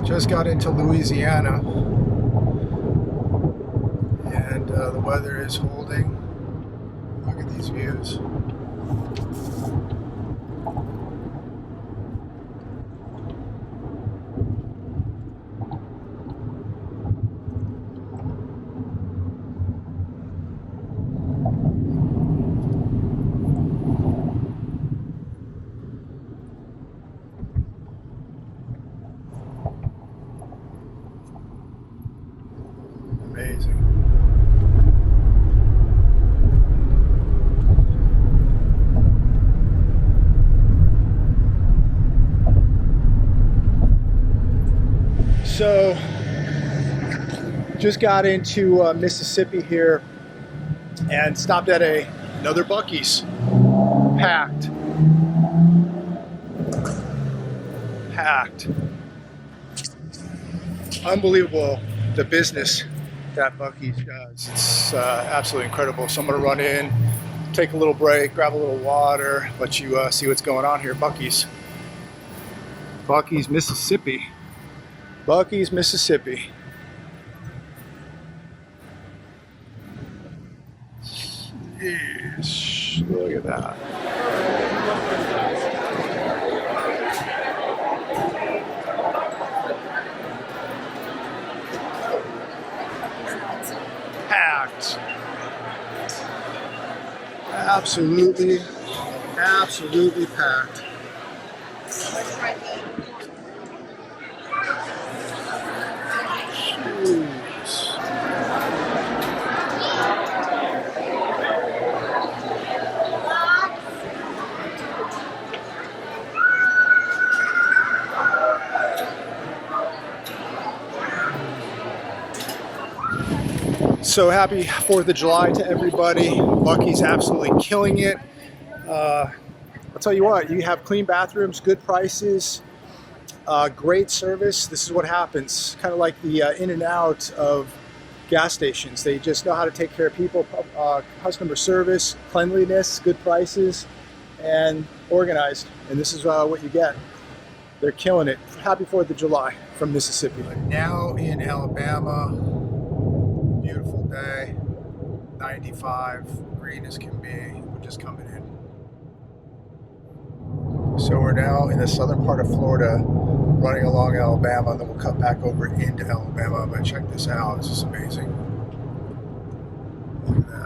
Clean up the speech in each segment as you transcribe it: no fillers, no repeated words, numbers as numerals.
Just got into Louisiana, and the weather is holding. Look at these views. Amazing. So, just got into Mississippi here and stopped at another Buc-Ee'S. Packed. Unbelievable, the business that Buc-Ee'S does. It's absolutely incredible. So I'm going to run in, take a little break, grab a little water, let you see what's going on here. Buc-Ee'S, Mississippi. Buc-Ee'S, Mississippi. Yes, look at that. Packed. Absolutely packed. Jeez. So happy 4th of July to everybody. Buc-Ee'S absolutely killing it. I'll tell you what, you have clean bathrooms, good prices, great service. This is what happens. Kind of like the in and out of gas stations. They just know how to take care of people, customer service, cleanliness, good prices, and organized. And this is what you get. They're killing it. Happy 4th of July from Mississippi. Now in Alabama. Beautiful day, 95, green as can be. We're just coming in. So we're now in the southern part of Florida, running along Alabama, and then we'll cut back over into Alabama. But check this out, this is amazing. Look at that.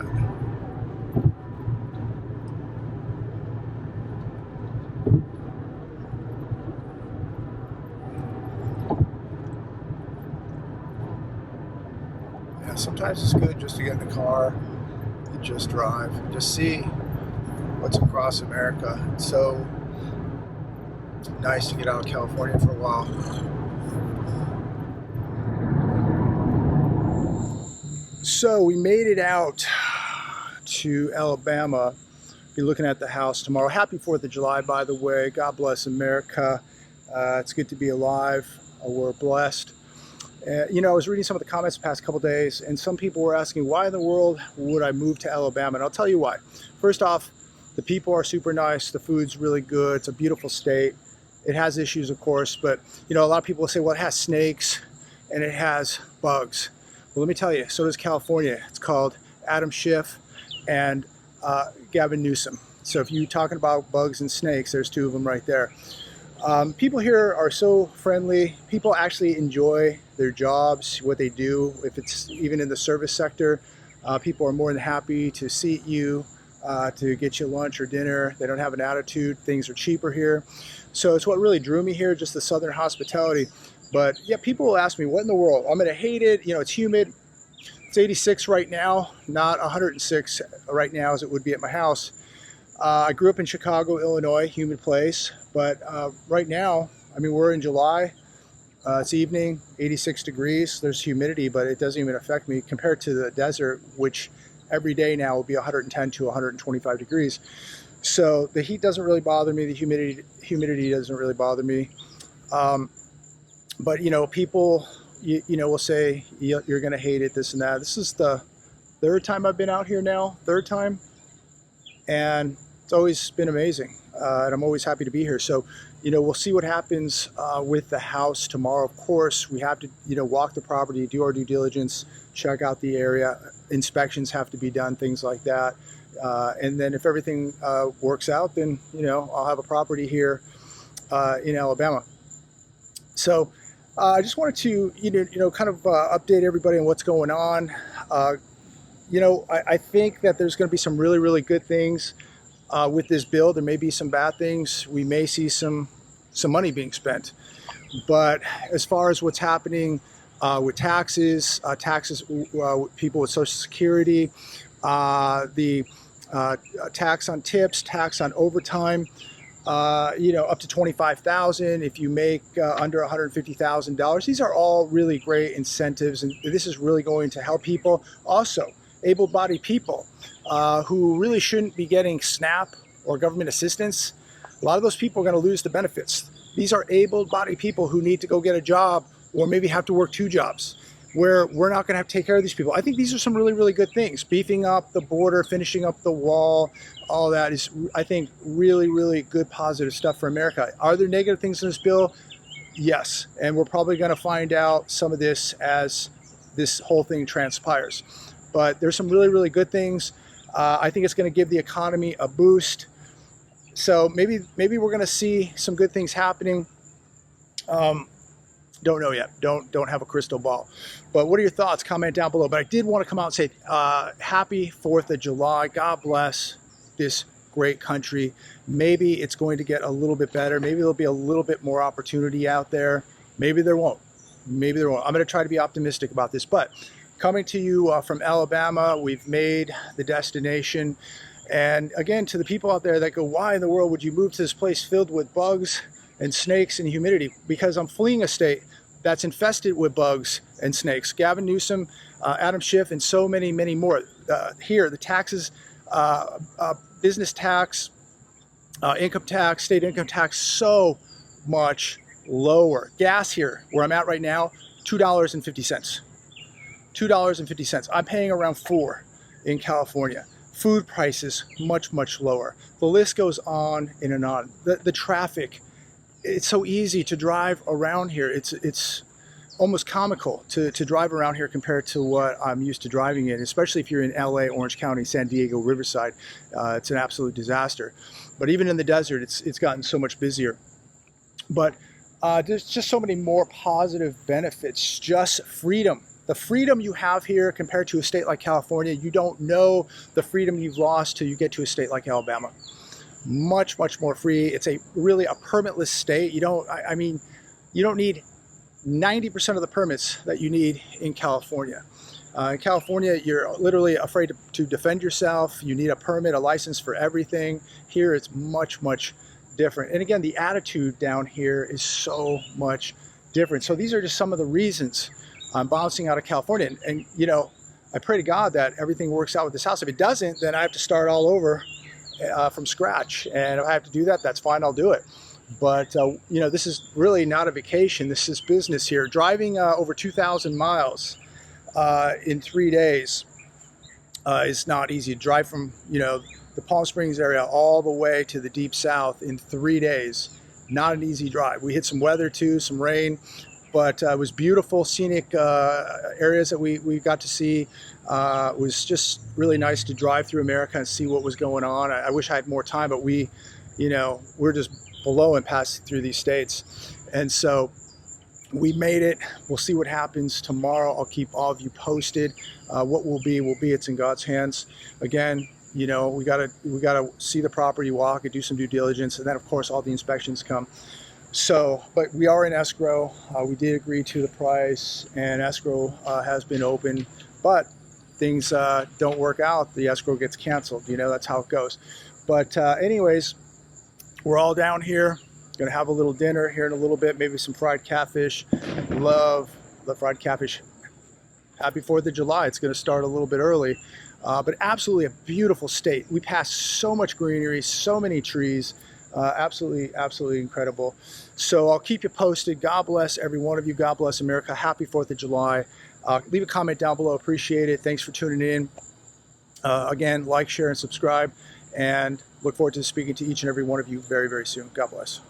Sometimes it's good just to get in the car and just drive, just see what's across America. It's so nice to get out of California for a while. So we made it out to Alabama. Be looking at the house tomorrow. Happy 4th of July, by the way. God bless America. It's good to be alive. We're blessed. You know, I was reading some of the comments the past couple days, and some people were asking, why in the world would I move to Alabama? And I'll tell you why. First off, the people are super nice. The food's really good. It's a beautiful state. It has issues, of course, but, you know, a lot of people will say, well, it has snakes and it has bugs. Well, let me tell you, so does California. It's called Adam Schiff and Gavin Newsom. So if you're talking about bugs and snakes, there's two of them right there. People here are so friendly. People actually enjoy their jobs, what they do. If it's even in the service sector, people are more than happy to seat you, to get you lunch or dinner. They don't have an attitude. Things are cheaper here. So it's what really drew me here, just the southern hospitality. But yeah, people will ask me, what in the world? I'm gonna hate it. You know, it's humid. It's 86 right now, not 106 right now as it would be at my house. I grew up in Chicago, Illinois, humid place. But right now, I mean, we're in July. It's evening, 86 degrees. There's humidity, but it doesn't even affect me compared to the desert, which every day now will be 110 to 125 degrees. So the heat doesn't really bother me. The humidity doesn't really bother me. But, you know, people, you know, will say, you're going to hate it, this and that. This is the third time I've been out here now, third time. And it's always been amazing. And I'm always happy to be here. So we'll see what happens with the house tomorrow. Of course, we have to, walk the property, do our due diligence, check out the area. Inspections have to be done, things like that. And then if everything works out, then, I'll have a property here in Alabama. So I just wanted to, kind of update everybody on what's going on. I think that there's going to be some really, really good things with this bill. There may be some bad things. We may see some money being spent. But as far as what's happening with taxes, people with Social Security, the tax on tips, tax on overtime, up to $25,000 if you make under $150,000. These are all really great incentives, and this is really going to help people. Also, able-bodied people who really shouldn't be getting SNAP or government assistance. A lot of those people are going to lose the benefits. These are able-bodied people who need to go get a job or maybe have to work 2 jobs, where we're not going to have to take care of these people. I think these are some really, really good things. Beefing up the border, finishing up the wall, all that is, I think, really, really good, positive stuff for America. Are there negative things in this bill? Yes. And we're probably going to find out some of this as this whole thing transpires. But there's some really, really good things. I think it's going to give the economy a boost. So maybe we're going to see some good things happening. Don't know yet. Don't have a crystal ball. But what are your thoughts? Comment down below. But I did want to come out and say happy 4th of July. God bless this great country. Maybe it's going to get a little bit better. Maybe there'll be a little bit more opportunity out there. Maybe there won't. Maybe there won't. I'm going to try to be optimistic about this. But coming to you from Alabama, we've made the destination. And again, to the people out there that go, why in the world would you move to this place filled with bugs and snakes and humidity? Because I'm fleeing a state that's infested with bugs and snakes. Gavin Newsom, Adam Schiff, and so many, many more. Here, the taxes, business tax, income tax, state income tax, so much lower. Gas here, where I'm at right now, $2.50. $2.50. I'm paying around $4 in California. Food prices, much, much lower. The list goes on and on. The traffic, it's so easy to drive around here. It's almost comical to drive around here compared to what I'm used to driving in, especially if you're in LA, Orange County, San Diego, Riverside. It's an absolute disaster. But even in the desert, it's gotten so much busier. But there's just so many more positive benefits. Just freedom. The freedom you have here compared to a state like California, you don't know the freedom you've lost till you get to a state like Alabama. Much, much more free. It's really a permitless state. You don't need 90% of the permits that you need in California. In California, you're literally afraid to defend yourself. You need a permit, a license for everything. Here, it's much, much different. And again, the attitude down here is so much different. So these are just some of the reasons I'm bouncing out of California. And I pray to God that everything works out with this house. If it doesn't, then I have to start all over from scratch. And if I have to do that, that's fine, I'll do it. But, this is really not a vacation. This is business here. Driving over 2,000 miles in 3 days is not easy. To drive from, the Palm Springs area all the way to the deep south in 3 days. Not an easy drive. We hit some weather too, some rain. But it was beautiful, scenic areas that we got to see. It was just really nice to drive through America and see what was going on. I wish I had more time, but we're just below and passing through these states. And so we made it. We'll see what happens tomorrow. I'll keep all of you posted. What will be. It's in God's hands. Again, we gotta see the property, walk and do some due diligence. And then, of course, all the inspections come. So, but we are in escrow. We did agree to the price, and escrow has been open. But things don't work out, the escrow gets canceled. That's how it goes. But anyways, we're all down here. Gonna have a little dinner here in a little bit, maybe some fried catfish. Love fried catfish. Happy 4th of July. It's gonna start a little bit early. But absolutely a beautiful state. We pass so much greenery, so many trees. Absolutely, absolutely incredible. So I'll keep you posted. God bless every one of you. God bless America. Happy 4th of July. Leave a comment down below. Appreciate it. Thanks for tuning in. Again, like, share, and subscribe. And look forward to speaking to each and every one of you very, very soon. God bless.